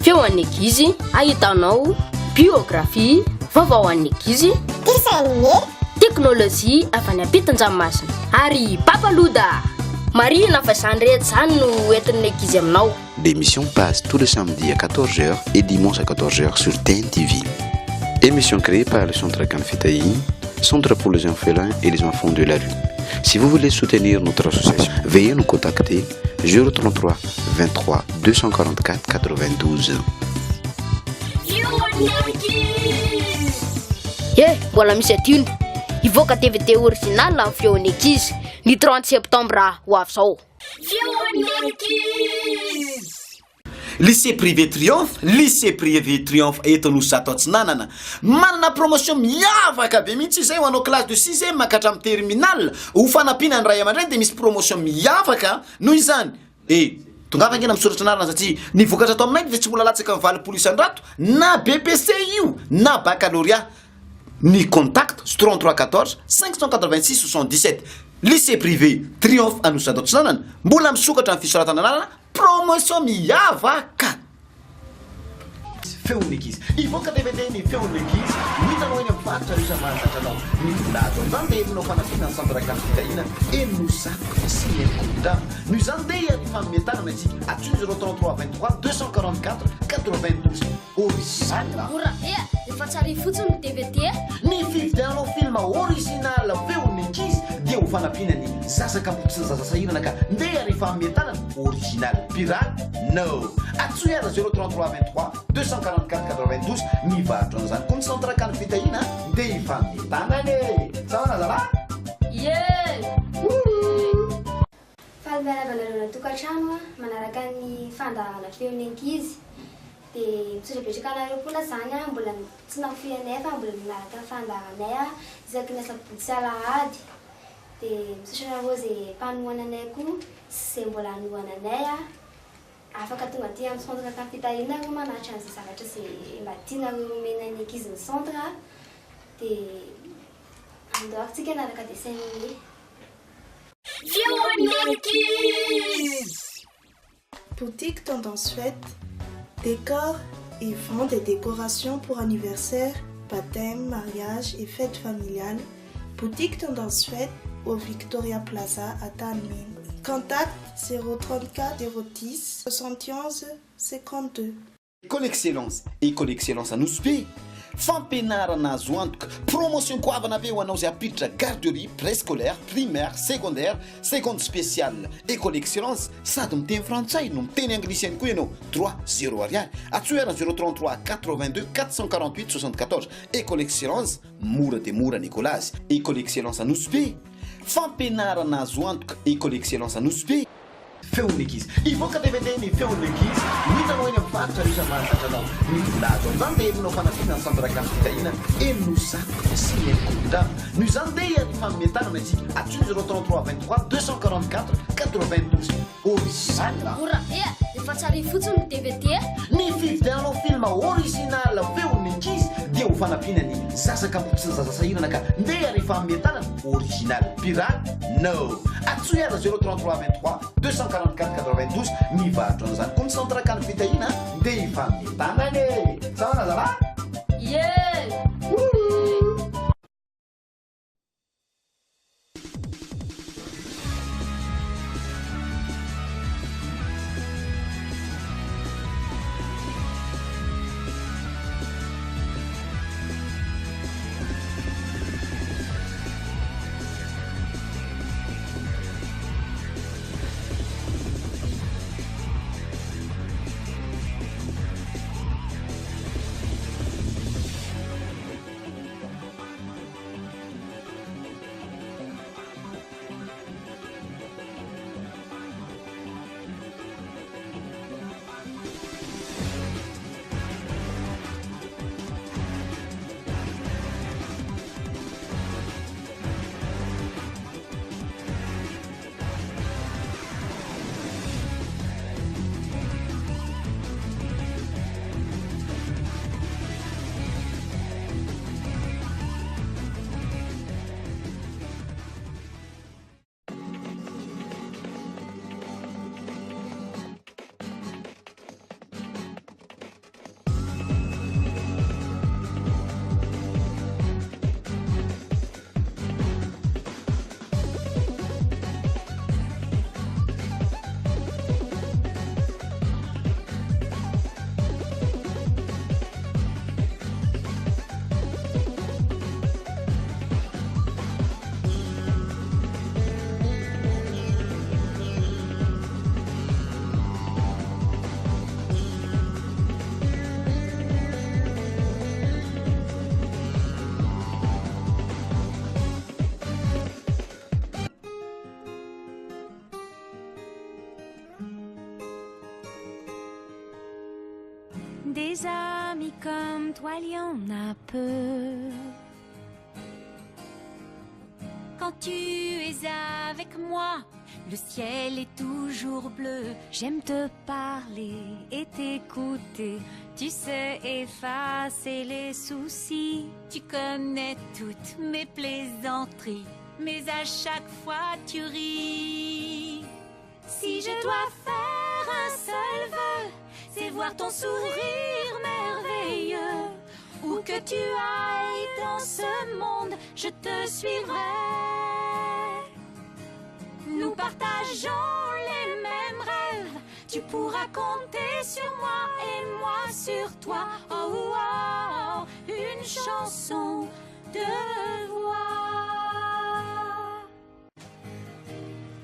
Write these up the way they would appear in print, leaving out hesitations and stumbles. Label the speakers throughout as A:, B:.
A: feo an'ny ankizy ahitanao biografia vaovao an'ny ankizy teknôlôjia avy any ampitan-dranomasina ary papaloda marina fa zany rehetra zany no entin'ny ankizy aminao.
B: L'émission passe tous les samedis à 14h et dimanche à 14h sur TNTV. Émission créée par le Centre Canfitaïn, Centre pour les orphelins et les enfants de la rue. Si vous voulez soutenir notre association, veuillez nous contacter 033 23 244 92.
A: Mbola misy aty ivoaka TVT original amin'ny feon'ny ankizy ny 30 septembre ho avy zao.
C: Lycée privé Triomphe eto Nosy Atsinanana manana promotion miavaka be mihitsy izay ho anao classe de 6e makatra amin'ny terminal ho fanampiana ny ray aman-dreny dia misy promotion miavaka noho izany tongava angena misoratra anarana satria ny vokatra ato aminay dia tsy mbola latsaka ny valopolo isan-drato na BPC io na baccalauréat. Ni contact 33 14 586 77. Lycée privé Triomphe à Nosy Atsinanana mbola misokatra amin'ny fisoratana anarana promotion miavaka. Feon'ny ankizy ivoaka DVD ny feon'ny ankizy hitanao eny amin'ny faritra rehetra mahazatranao ny volazo amin'izany dia entinao fanampiana ny centre Canfitaïn eny Nosy sy eny Kodam noho izany dia ny fametarana isika atsy 033 23 244 92 original.
A: Efa tsara fotsiny DVD
C: ny fividianao film original feon'ny ankizy dia ho fanampiana ny zazakamboko sy ny zazasahirana ka ndeha rehefa ametanana original pirate no atsy 033 23 244 92 mivarotra an'izany koa ny centre Canfitaïn dia ifametanany saona zala
D: Fahalavanarana tokantrano manaraka ny fandahana feon'ny ankizy dia misotrabetraka anareo koa zany mbola tsy nafianay fa mbola manaraka fandahanay isaky ny sabotsy sy alahady dia misotra anareo izay mpanohananay koa sy izay mbola anohananay afaka tonga aty amin'ny centre Canfitaïn nareo manatra an'izay zavatra izay mba tianareo omena ny ankizy ny centre dia andoakotsika anaraka dessin animé.
E: Boutique Tendance Fête, décor et vend des décorations pour anniversaire, baptême, mariage et fêtes familiales. Boutique Tendance Fête au Victoria Plaza à Tanmin. Contact 034 010 71 52.
C: École Excellence à Nosy fampianarana azo antoka promotion koa avana be ho anao izay apiditra garderie préscolaire primaire secondaire seconde spéciale. École Excellence sady miteny frantsay no miteny anglisy ihany koa ianao 3-0 ariary atsoerana 033 82 448 74. École Excellence mora dia mora Nicolas. École Excellence à Nosy fampianarana azo antoka. École Excellence à Nosy feon'ny ankizy ivoaka DVD ny feon'ny ankizy hitanao eny amin'ny faritra rehetra mahazatranao ny volazo amin'izany dia entinao fanampiana ny centre Canfitaïn eny Nosy sy eny Kodam noho izany dia ny fametanana isika atsy 033 23 244 92 original.
A: efa tsara fotsiny DVD
C: ny fividianao film original feon'ny ankizy dia ho fanampiana ny zazakamboko sy ny zazasahirana ka ndeha rehefa ametanana original pirate no atsy 033 23 244 92 mivarotra an'izany koa ny centre Canfitaïn dia ifametanany saona zala
F: Des amis comme toi, il y en a peu. Quand tu es avec moi, le ciel est toujours bleu. J'aime te parler et t'écouter. Tu sais effacer les soucis. Tu connais toutes mes plaisanteries, mais à chaque fois tu ris. Si je dois faire un seul vœu, c'est voir ton sourire merveilleux. Où que tu ailles dans ce monde, je te suivrai. Nous partageons les mêmes rêves. Tu pourras compter sur moi et moi sur toi. Oh, oh, oh, une chanson de voix.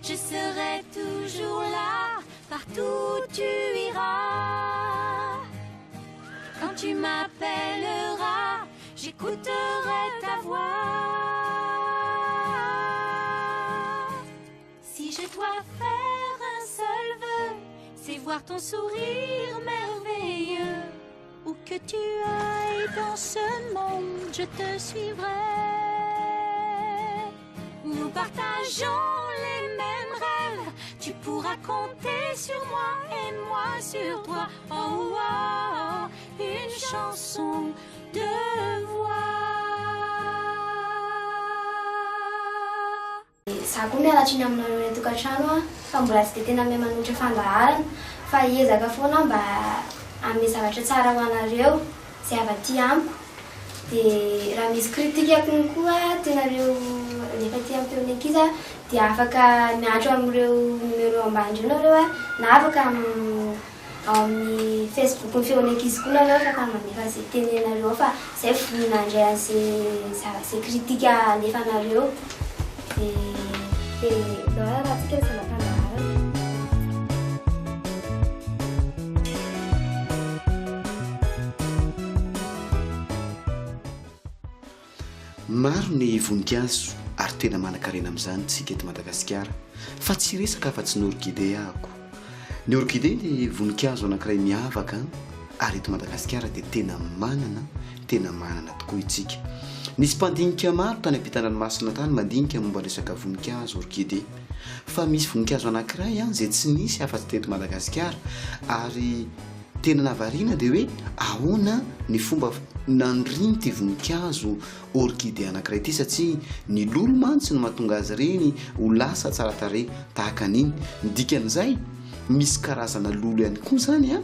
F: Je serai toujours là, partout où tu iras. Quand tu m'appelleras, j'écouterai ta voix. Si je dois faire un seul vœu, c'est voir ton sourire merveilleux. Où que tu ailles dans ce monde, je te suivrai. Nous partageons les mêmes rêves. Tu pourras compter sur moi et moi sur toi. Oh, oh, oh, une chanson de voix.
D: Za koa miala triny aminareo ny tokantrano fa mbola tsy dia tena mahay manoatra fandaharana fa hiezaka foana mba hanome zavatra tsara ho anareo izay avaty amiko. Dia raha misy kritika konkoa tianareo rehefa ty amin'ny feon'ny ankizy dia afaka miantso amin'ireo numéro amban'ireo nareo na afaka amin'ny Facebook ny feon'ny ankizy koa nareo afaka manefa izay tenenareo fa izay vonina indray an'izay kritika alefanareo. Raha rahatsika ny zava-pandaharana.
B: Maro ny voninkazo ary tena manan-karena amin'izany tsika eto Madagasikara fa tsy resaka afa-tsy ny orchidée ahako. Ny orchidée dia voninkazo anankiray miavaka ary eto Madagasikara dia tena manana tokoa itsika. Nisy mpandinika maro tany ampitan-dranomasina tany mandinika momba resaka voninkazo orchidée fa misy voninkazo anankiray izay tsy nisy afa-tsy teto Madagasikara ary tena nahavariana dia hoe ahoana ny fomba nandriny ty voninkazo orchidée anankiray ity satria ny lolo mantsy no mahatonga azy ireny ho lasa tsara tarehy tahaka an'iny. Ny dikan'izay misy karazana lolo ihany koa zany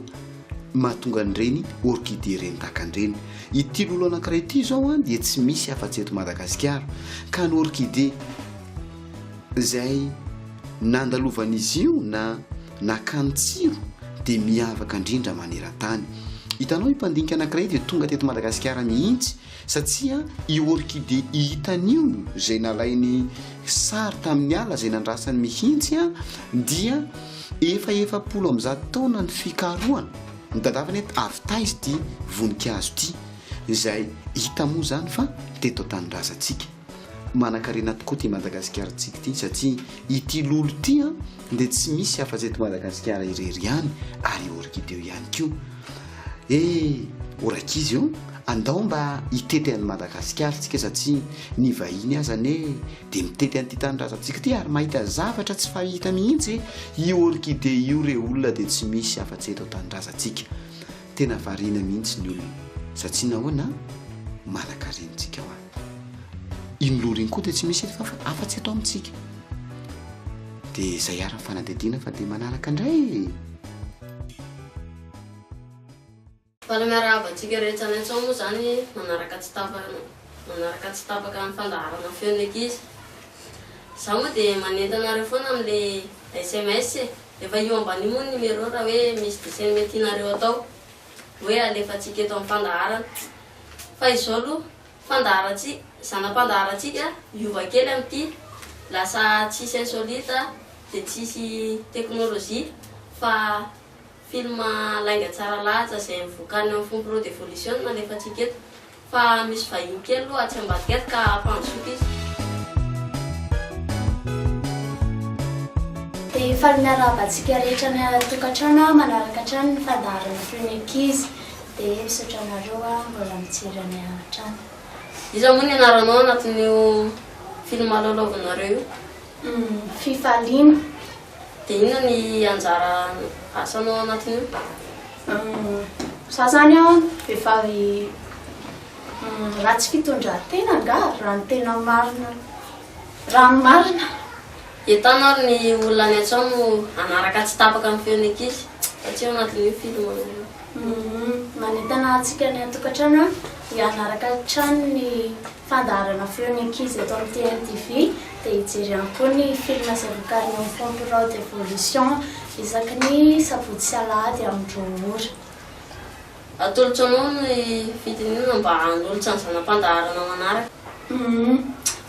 B: mahatonga an'ireny orchidée ireny tahaka an'ireny. Ity lolo anankiray ity zao dia tsy misy afa-tsy eto Madagasikara ka ny orchidée izay nandalovan'izy io na nakany tsiro dia miavaka indrindra maneran-tany. Hitanao mpandinika anankiray dia tonga teto Madagasikara mihitsy satria io orchidée hitan'io izay nalainy sary tamin'ny ala izay nandrasany mihitsy dia efapolo amby zato taona ny fikarohana ny tadavany avy taizy ity voninkazo ity izay hita moa zany fa teto an-tanindrazantsika. Manan-karena tokoa ty Madagasikara tsika ity satria ity lolo ity dia tsy misy afa-tsy eto Madagasikara irery ihany ary orchidée ihany koa. Orankizy io andao mba hitety an'i Madagasikara tsika satria ny vahiny azany dia mitety an'ity tanindrazantsika ity ary mahita zavatra tsy fahita mihitsy io orchidée io re olona dia tsy misy afa-tsy eto tanindrazantsika. Tena variana mihitsy ny olona satria nahoana manan-karentsika ho iny lolo iny koa dia tsy misy eto afa-tsy eto amintsika. Dia izay ary ny fanadidina fa dia manaraka indray.
A: Fala miarahaba-tsika rehetra ny an-trano moa zany manaraka tsy tapaka amin'ny fandaharana feon'ny ankizy. Zaho moa dia manentanareo foana amin'ilay SMS efa io ambany moa ny numéro raha hoe misy dessin mety nareo atao hoe alefatsika eto amin'ny fandaharana. Fa izao aloha zanam-pandaharatsika iova kely amin'ity lasa tsisy insolite dia tsisy teknôlôjia fa film lainga tsara lahatsa izay mivokany amin'ny fomba pro d'évolution nalefatsika eto fa misy vahiny kely aloha atsy ambadika eto ka ampandrosoka izy.
D: Dia faly miarahaba antsika rehetra ny tokantrano manaraka trano ny fandaharana feon'ny ankizy. dia misaotra anareo mbola mijery any an-trano.
A: Iza moa ny anaranao anatin'io film lalaovanareo io?
D: Fifaliana.
A: Dia inona ny anjara asanao anatin'io?
D: Za zany aho vehivavy ratsy fitondran-tena nga raha ny tena marina raha ny marina.
A: Entana ary ny olona any an-trano anaraka tsy tapaka amin'ny feon'ny ankizy satria ao anatin'io film io.
D: Manentana antsika ny an-tokantrano dia anaraka trano ny fandaharana feon'ny ankizy eto amin'ny TNTV dia hijery ihany koa ny film izay vokariny amin'ny fond pour d'évolution isaky ny sabotsy sy alahady amin'ny ora.
A: Atolotra anao ny fitenenana mba hanolotra ny zanam-pandaharana manaraka.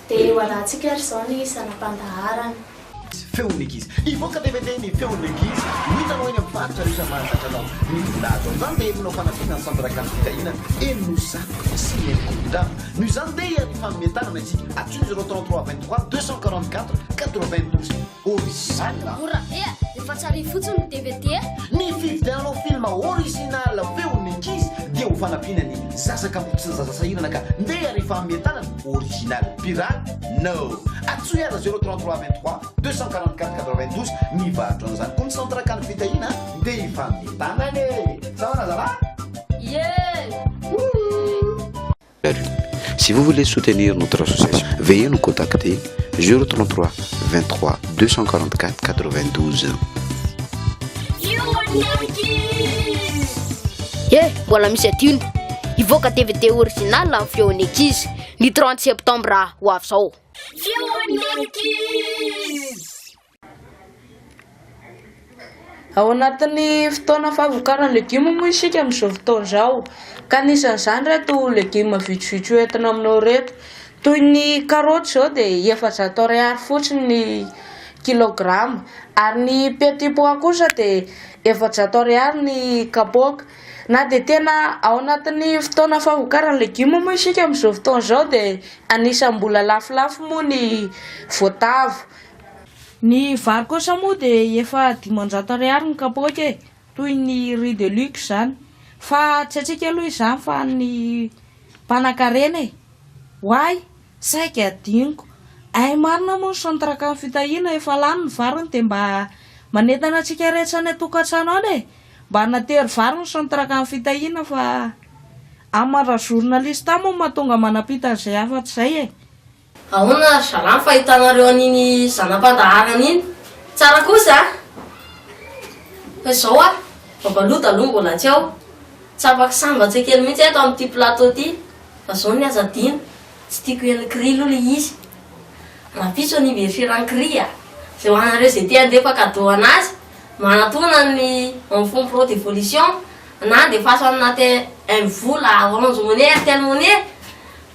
D: Dia ho alantsika ary izao ny zanam-pandaharana.
C: Feon'ny ankizy ivoaka DVD ny feon'ny ankizy hitanao eny amin'ny faritra rehetra mahazatranao ny volazo amin'izany dia eminao fanafina ny centre kan fitahina eno zatoka sy mienikodrano no izany dia ny fametarana isika atsy 033 23 244 92 original.
D: Ora efa tsara fotsiny ny DVD.
C: Ny fividiananao film original feon'ny ankizy dia ho fanampiana ny zazakapotsy ny zazasahirana ka ndeha rehefa ametanana original pirate no atsoy aza 033 23 244 92 ny vahatro an'izany koa ny centre kan fitahina dia ifametanany savana zala.
B: Si vous voulez soutenir notre association, veuillez nous contacter 033 23 244 92.
G: Mbola misy adino ivoaka DVD original amin'ny feon'ny ankizy ny 30 septembre ho avy izao.
H: Ao anatin'ny fotoana fahavokarana legioma moa isika amin'izao fotoana izao ka anisan'izany reto legioma vitsivitsy entina aminao reto toy ny karaoty izao dia 400 ariary fotsiny ny kilograma ary ny petit pois kosa dia 400 ariary ny kapoaka. Na dia tena ao anatin'ny fotoana fahavokarana legioma moa isika amin'izao fotoana izao dia anisan'ny mbola lafolafo moa ny voatavo. Ny vary kosa moa dia efa 500 ariary ny kapoaka toy ny riz de luxe zany fa tsy atsika aloha izany fa ny mpanan-karena hoay saika adiniko ay marina moa ny centre kan fitahina efa lany ny variny dia mba manentana antsika rehetra ny atokantrano any mba natery vary ny centre kan fitahina fa amara journaliste moa mahatonga manapita an'izay afa-tsy izay
A: Ahoana zala fahitanareo an'iny zanam-pandaharana iny tsara kosa fa izao babaloto aloha mbola tsy ao tsapaky sambatsy kely mihitsy eto amin'ity plateau ty fa izao ny azadina tsy tiako iany-kry aloha le izy raha piso anniversaire kry zay ho anareo zay te andefa cadeau anazy manatona ny en fond pour d'évolution na dia faso anaty un vola orange monnaie airtel monnaie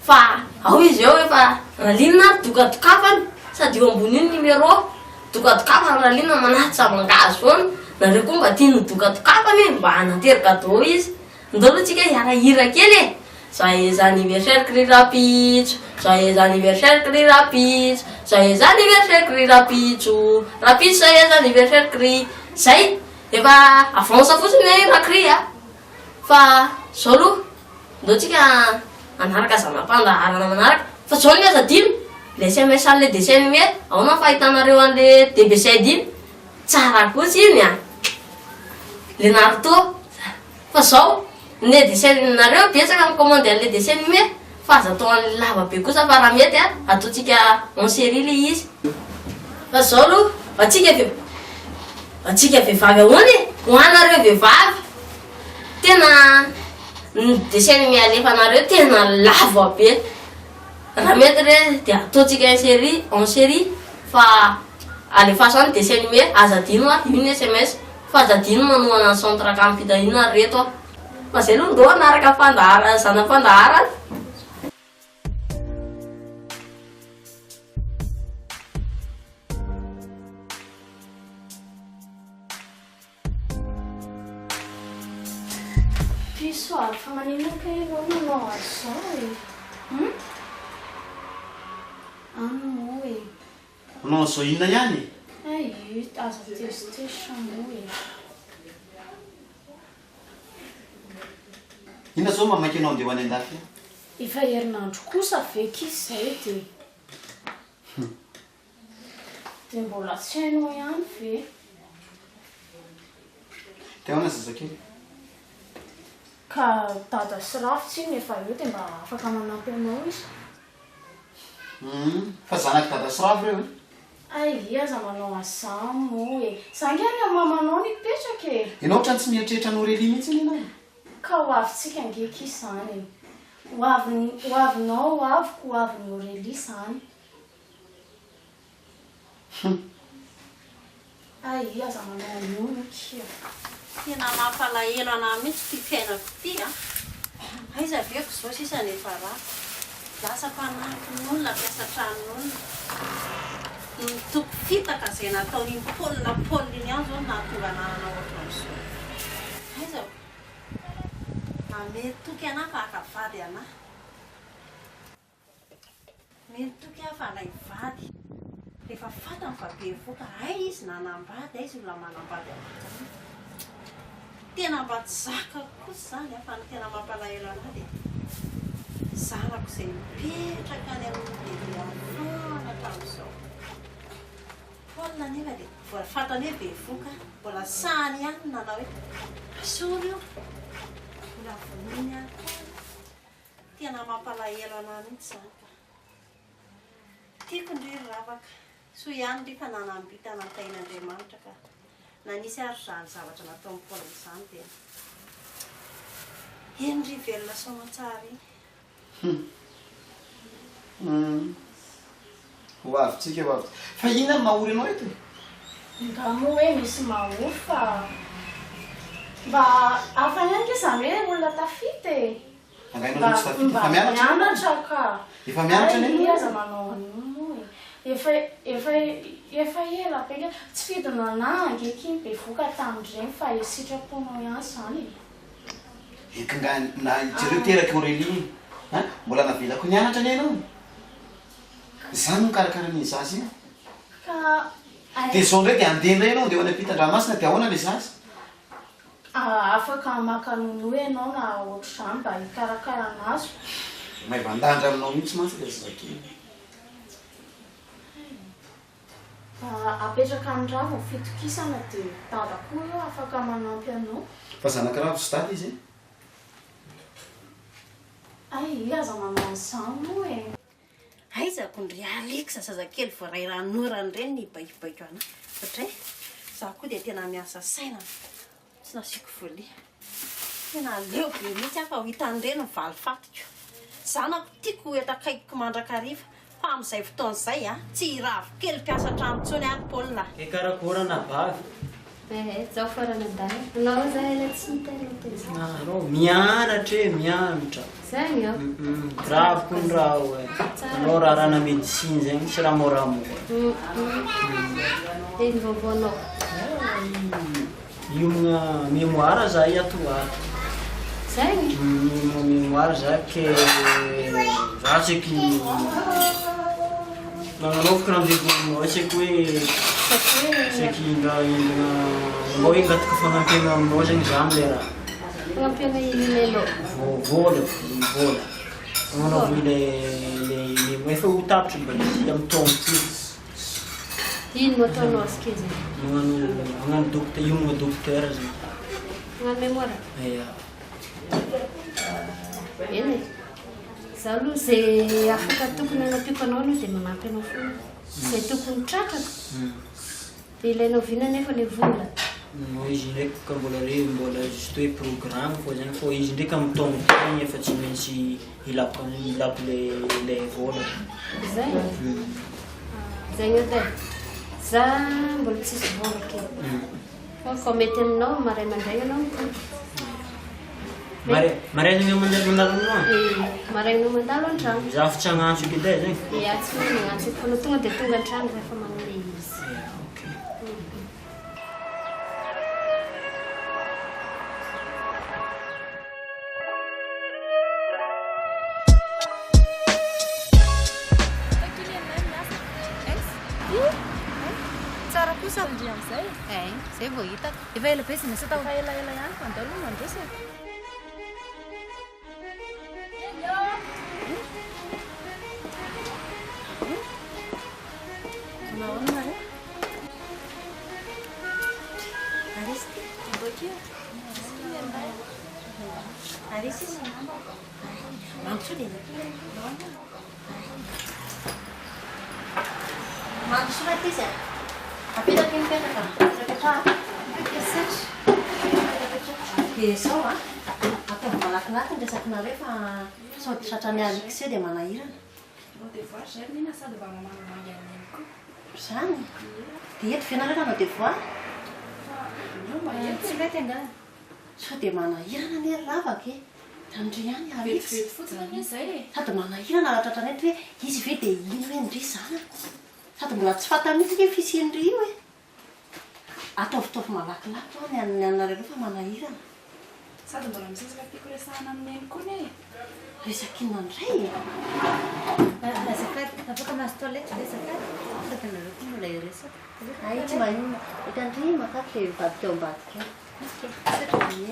A: fa ao izy eo efa ralinina dokadokafany sady eo ambony iny numéro dokadokafany ralinina manaty samangazo foana nareo koa mba tiany dokadokafany mba hanatery cadeau izy ndalo tsika hiarahira kely joyeux anniversaire cri rapitso joyeux anniversaire cri rapitso joyeux anniversaire cri rapitso rapitso joyeux anniversaire cri zay efa avance fotsiny raha cri fa zao aloha ndao tsika anaraka zanam-pandaharana manaraka fa zao ny azadino le SMS le dessin animé aona fahitanareo an'le DBZ iny tsara kosa iny le Naruto fa zao ne dessin nareo betsaka mikomandy an'le dessin animé fa aza atao an'le lava be kosa fa raha mety ataotsika en série le izy fa zao aloha atsika vehivavy ahoany ho anareo vehivavy tena dessin animé alefanareo tena lava be raha mety re dia ataotsika en série fa alefaso any dessin animé azadino iny SMS fa azadino manoana ny centre kan fitahina reto fa zay aloha ndo anaraka fandahara zanam-pandaharana.
D: Pessoal, famanina kayo no nosso, Amo,
C: Nossa, inona ihany?
D: aza tesitesy amo
C: ina zao mamaky anao andeha ho any an-dafy
I: efa herinandro kosa veky izy zay de mbola tsy hainao ihany ve
C: tehoana zazakely
I: ka dada sy rafitsy iny efa eo de mba afaka manampy anao izy
C: fa zanaky dada sy rafy reo
I: ai aza manao azamo e zangany a mamanao nipetraka e
C: ianao ohatrany tsy mieritreritra anao reli mihitsy iny ianao
I: ka ho avintsika angeky izy zany ho avinao ho aviko ho avinao reli zany ai aza manao anionokia
J: tena mampalahelo anahy mihitsy ty fiainako ty a aiza veko zao sisa nefa raha lasa mpanampin'olona mpiasa tranon'olona nitoko fitaka zay nataony paolina iny ao zao nahatonga ananana ohatran'izao aiza ametoky anahy fa akavady anahy metoky aho fa lay vady rehefa fatany fa be voka ay izy nanambady ay izy olona manambady azy tena mba tsy zaka kosa zany fa ny tena mampalahelo anahy de zanako zay mipetraka any amin'ny amfana tamin'izao paolina nefa de fatany hoe be voka mbola sahany ihany nanao hoe asory io mbola voniny any tena mampalahelo anahy mihitsy zany ka tiako ndry ravaka so ihany ndry fa nanambita nantain'Andriamanitra ka nanisy ary zany zavatra natao mipaolina izany dia endry velona somatsara iny
C: hoavitsika hoavitsy fa inona mahory anao eto
I: ngamo hoe misy mahory fa mba afa ihany ke zany hoe olona tafity e
C: angainao tsy tafity
I: mba mianatra ka
C: efa mianatra
I: ai aza manao an'ino efa ela beka tsy fidina anahy angeky iny be voka tamin'ireny fa sitraponao ihany zany
C: ekinga na jereo teraky oreli mbola navelako nianatra ny anao zany mikarakara ny zazy iny
I: ka
C: de zao ndray de andeha ndray anao de ho any ampitan-dranomasina de ahoana le zazy
I: afaka makanono ianao na ohatr'izany mba hikarakara anazy
C: maivandandra aminao mihitsy mantsy le zazakely
I: apetraka ny ravo fitokisana de dada koa io afaka manampy anao
C: fa zanakiravo sy dada izy
I: ai aza manao an'izany moa e
J: aizako ndry alexa zazakely voaray ranorany reny ny baikibaiko ana satria za koa de tena miasa saina tsy nasiako volia tena leo be mihitsy afa ho hitan'ireny mivaly fatiko zanako tiako etakaiky mandrakariva fa amin'izay fotoan'izay a tsy ravo kely mpiasa trano tsony any paolina
K: e karakorana bavy
D: zao farana dany anao zay ela tsy hitana
K: anao mianatra e mianatra
D: zany ao
K: gravoko ny raha o anao raha rana médecine zegny tsy raha moramora
D: eny vaovaonao
K: iomagna mémoire za iatoato
D: zany
K: mémoire za ke za tseky nagnanaovako rendez-vous tseky hoe tseky mba hingataka fagnampiana aminao zegny za am'le raha
D: fagnampiana inenao
K: vola agnanaovany le efa ho tapitra mba izy amin'ny tombo ty
D: ino ataonao asika zany
K: magnano docteur iomagna docteur zegny
D: magnano mémoire eny za aloha zay afaka tokony anapiako anao aloha de manampy anao foana zay tokony tratraka de ilainao vina nefa le vola
K: izy ndraiky ka mbola re mbola juste hoe programme fo zegny fo izy ndraiky amin'ny tombo teny efa tsy maintsy ilapo le vola
D: zay zay ade za mbola tsisy vola kely fa ko mety aminao maray mandray anao
K: maraina mandalo andalonao
D: marainao mandalo an-trano
K: za fa tsy hagnantso eky edy zegny
D: ia tsy magnantso eky fa no tonga de tonga an-trano rehefa manole izy
L: tsara kosa ndry am'izay zay vao hitako efa ela be sy nisy atao fa elaela ihany fa andao aloha mandresy
J: Alice. Mamsu dia. Mamsu lagi sih. Tapi lagi apa kan? Kita research. Besok ah. Atau malah kenapa desa kenal Reva? So cacanya Alex dia mana Iran?
I: Des fois, j'aime bien ça devant maman Yannick.
J: Sana. Dia final kan des fois.
I: Non, mais il y a des
J: So dia mana Iran ni Rava ke? Tandrian ya Alex. Satu mana Iran ala cacanya tu isi video ini Andri sana. Satu bulat sepatah ni dia visi Andri we. Atau malah kenapa ni Reva mana Iran?
I: Satu bulan mesti sekali kuliah sana menku ni.
J: Resakin Andri.
M: Ada sekat, tapi kan mas toilet ada sekat. Ada tenaga pun mulai resak.
J: Ai cuma ikan Andri maka ke bat ke.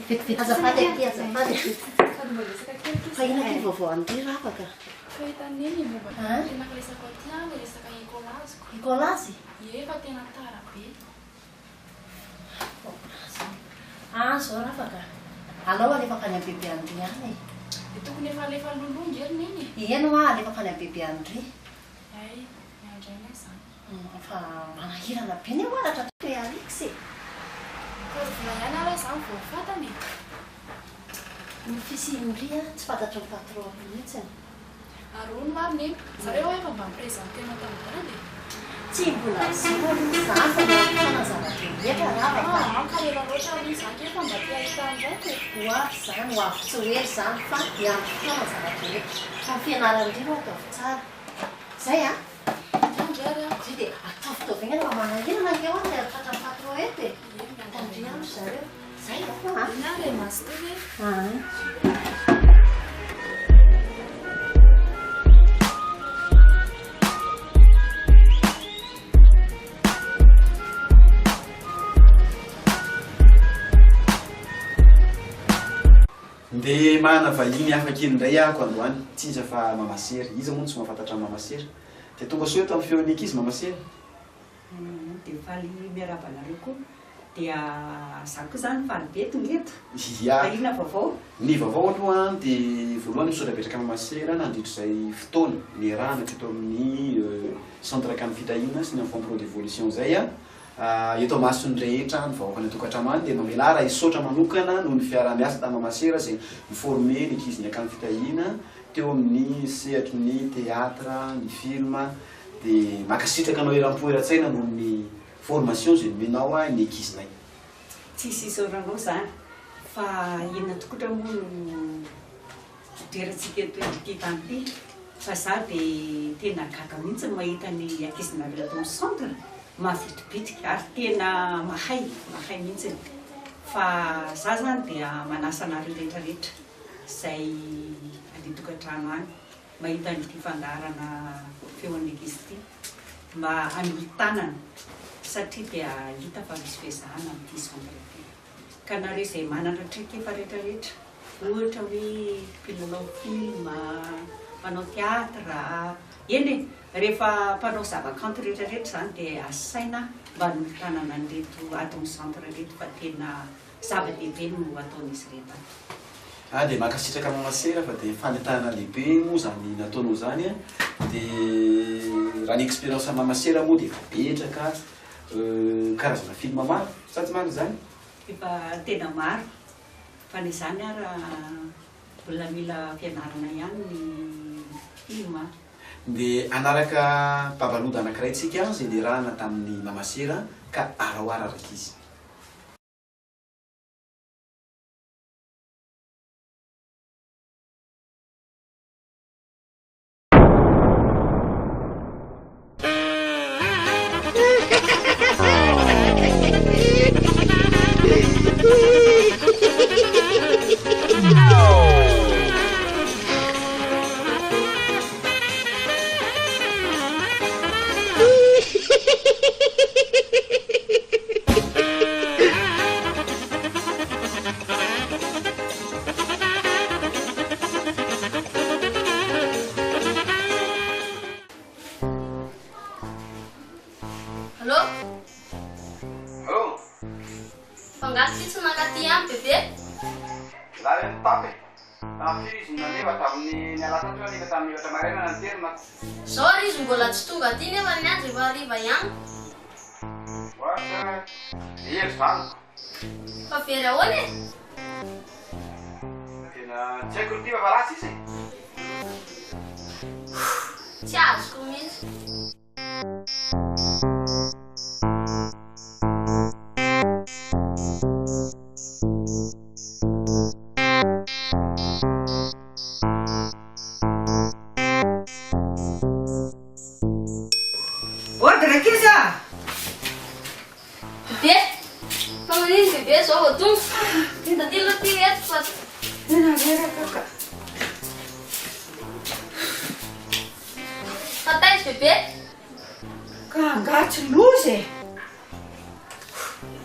J: Fit azafade dia azafade. Fai na que vovó Andri Rava ka.
I: Fai tanini mo ba?
J: Ha?
I: Ina kalisa ko tiang, kalisa ka Nicolas.
J: Nicolas?
I: Ye ba tena tarapi.
J: Ah, so Rava ka. Halo wali pakanya pipi Andri ni.
I: Itu kuni fale lulung jer nini.
J: Iya no wali pakanya pipi Andri.
I: Ai, yang jangan san.
J: Apa mana hira na pini wala tatu ya Alex.
I: Kalau fulanya ala sang fata ni.
J: Visi Andri ya, cepat atau 4 minit.
I: Arun warni, saya wai pembang presente nonton tadi.
J: Cibula, sama sama sama. Dia kan apa?
I: Kalau orang cari sakit pembang dia itu apa?
J: Wah, suwe san fat yang sama sama dia. Tapi naran di waktu saya. Jadi atau tuh pengen mana aja lagi orang yang kata patro itu. Dan dia saya apa?
I: Nare mas tuh.
C: Dia mana vahiny afaka indray ako androany tsy iza fa mamasery izy moa tsy mahafantatra mamasery dia tonga soa eto amin'ny feon'eky izy mamasery
N: dia faly miarabanareo koa dia za koa zany faly be tonga eto inona vaovao
C: ny vaovao aloha dia voalohany misorabetraka mamasery nandritrizay fotoana ny rahana teto amin'ny centre kany fitahina sy ny amin'ny fond pro d'évolution zay eto masony rehetra ny vahoaka ny tokantrano any dia mamela raha isotra manokana noho ny fiara-miasa tamin'ny Mamasera izay miforme ny ankizy ny akany fitahina teo amin'ny sehatry ny teatra, ny film dia makasitraka anao eram-po eran-tsaina noho ny formation izay nomenao ny ankizinay.
N: Tsisy isaoranao zany fa inona tokotra moa no toerantsika eto ity tany ity fa za dia tena gaga mihitsy mahita ny ankizinareo ato amin'ny centre. Mavitibitika ary tena mahay mihitsy fa za zany dia manasa anareo rehetrarehetra izay any tokantrano any mahita nyity fandaharana feon'ny ankizy ity mba hanolo tanana satria dia hita fa misy fezahana amin'ity centre ity ka nareo izay manana traikefa rehetrarehetra ohatra hoe mpilalao film, manao teatra eny rehefa mpanao zavakanto rehetrarehetra zany dia asaina mba hanolo tanana an'ireto ato amin'ny centre reto fa tena zava-dehibe no ataon'izy rehetra.
C: Dia makasitraka Mamasera fa dia fanentanana lehibe moa zany nataonao zany dia raha ny expérience Mamasera moa dia efa betraka karazana film maro sa tsy maro zany?
N: Efa tena maro fa ny zany raha mbola mila fianarana ihany ny film.
C: Dia anaraka mpabaloda anankiray tsika izay niarahana tamin'ny Mamasera ka araoara araka izy.
A: Sorry izy mbola tsy tonga aty nefa ny azy efa hariva ihany. Fa very ahoana e?
C: Tsy haiko ty fa ratsy izy.
A: Tsy azoko mihitsy.
N: Ordre kiza.
A: Bebe, fa manino bebe zao vao tonga. Tadilo ty eto fa fa taizy bebe.
N: Ka angatsy lozy.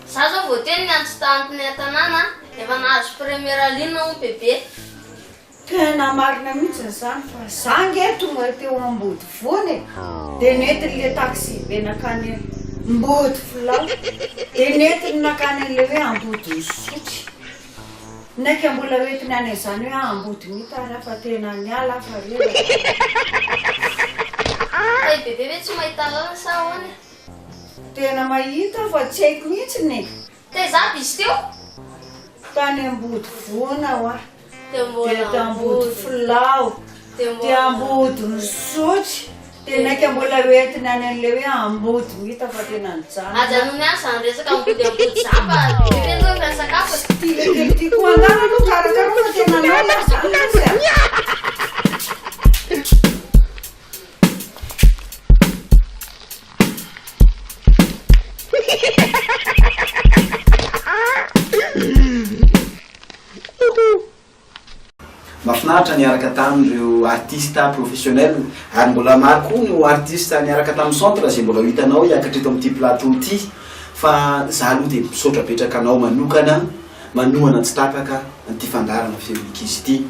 A: Za zao vao teny ny antostantiny an-tanàna efa nahazo première ligne ho bebe.
N: Tena marina mihitsy zany fa zangy tonga teo ambody vony dia netiny le taxi be nakany mbody filao dia netiny nakany le hoe ambody misotry naika mbola hoetiny any zany hoe ambody mitara fa tena niala fa rera.
A: Ay bebe hoe tsy mahita lala sa ahoana?
N: Tena mahita fa tsy haiko mihitsy ne.
A: Tezapa izy teo?
N: Tany ambody vona ho aho.
A: Dia
N: ambody filao, dia ambody misotry, dia naika mbola hoetiny any an'le hoe ambody mita fa tena nijana.
A: Aja no miasa ny resaka ambody zapa, bebe aloha fa sakafo.
N: Tiako andana aloha karakara fa tena nala zany izy.
C: Mahafinaritra niaraka tamin'ireo artiste professionnel ary mbola maro koa no artiste niaraka tamin'ny centre izay mbola hitanao hiakatra eto amin'ity plateau ity fa za aloha dia misaotra betraka anao manokana manohana tsy tapaka an'ity fandarana feonik'izy ity.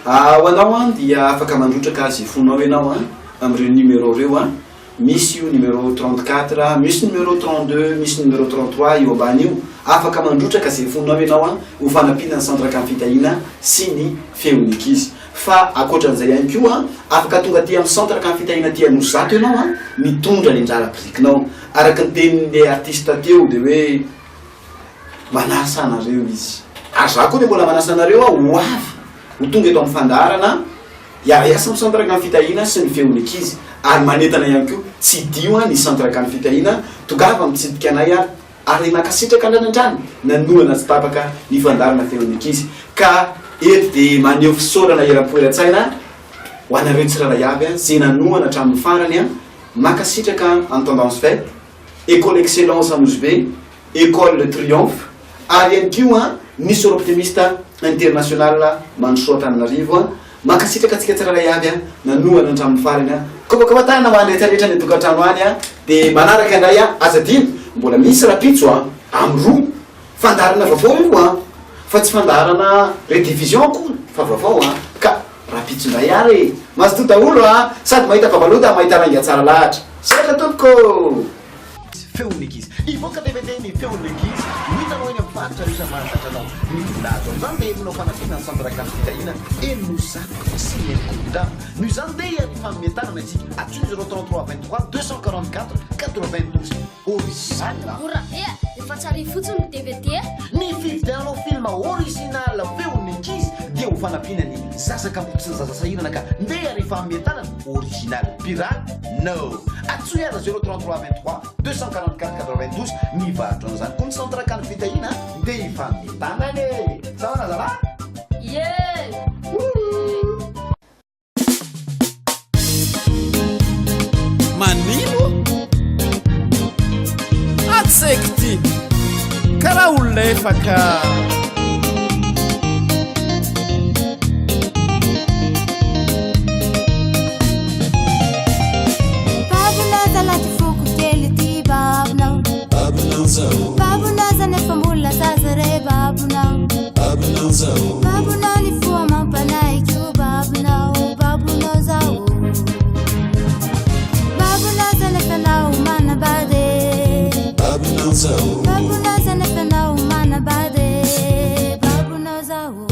C: Ho anao dia afaka mandrotraka azy fonao ianao amin'ireo numéro reo misy io numéro 34, misy numéro 32, misy numéro 33 io ambany io. Afaka mandrotraka zay fonao ianao ho fanampiana ny centre kan fitahina sy ny feonik'izy. Fa akoatran'izay ihany koa afaka tonga aty amin'ny centre kan fitahina aty Anozato ianao mitondra ny anjara blikinao araka ny tenin'le artiste teo dia hoe manasa anareo izy. Ary za koa dia mbola manasa anareo ho avy ho tonga eto amin'ny fandarana iasa amin'ny centre kan fitahina sy ny feonik'izy. Ary manentana ihany koa tsy dio ny centre kan fitahina tongava mitsidika anay ary makasitraka andranandrany nanohana tsy tapaka ny fandarana feonik'izy ka eto dia maneho fisaorana eram-poeran-tsaina ho anareo tsirairay avy zay nanohana hatramin'ny farany makasitraka en tendance faite, école excellence Anosbe, école le triomphe ary ihany koa nisy optimiste international Mandrosoatananarivo makasitraka atsika tsirairay avy nanohana hatramin'ny farany kopakopatanana ho anay rehetra ny tokantrano any dia manaraka indray azadino mbola misy rapitso amin'ny roa fandarana vaovao io fa tsy fandarana redivision koa fa vaovao ka rapitso indray ary mazoto daholo sady mahita babalota mahita rainga tsara lahatra satra tompoko
O: feonik'izy ivoaka DVD ny feonik'izy hitanao eny amin'ny faritra rehetra mahatatranao ny village zany dia evinao fanampiana ny centre kan fitahina Enozato sy Mekoda no izany dia ny fametanana isika atsy 033 23 244 92 original
D: efa tsary fotsiny ny DVD
O: ny fividianao film original feonik'izy dia ho fanampiana ny zazakamboko sy ny zazasahirana ka ndeha rehefa ametanana original pirate no atsoy ara 033 23 244 92 mivarotra an'izany koa ny centre kan fitahina dia ifametanany saona zala
P: manino atseky ty karaha olona efaka
Q: babunao nefa mbola zazare babunao babunao ny foa mampanaiky babunao zao babunao zanefa nao manabade babunao zanefa nao manabade babunao zao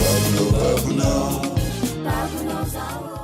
Q: zao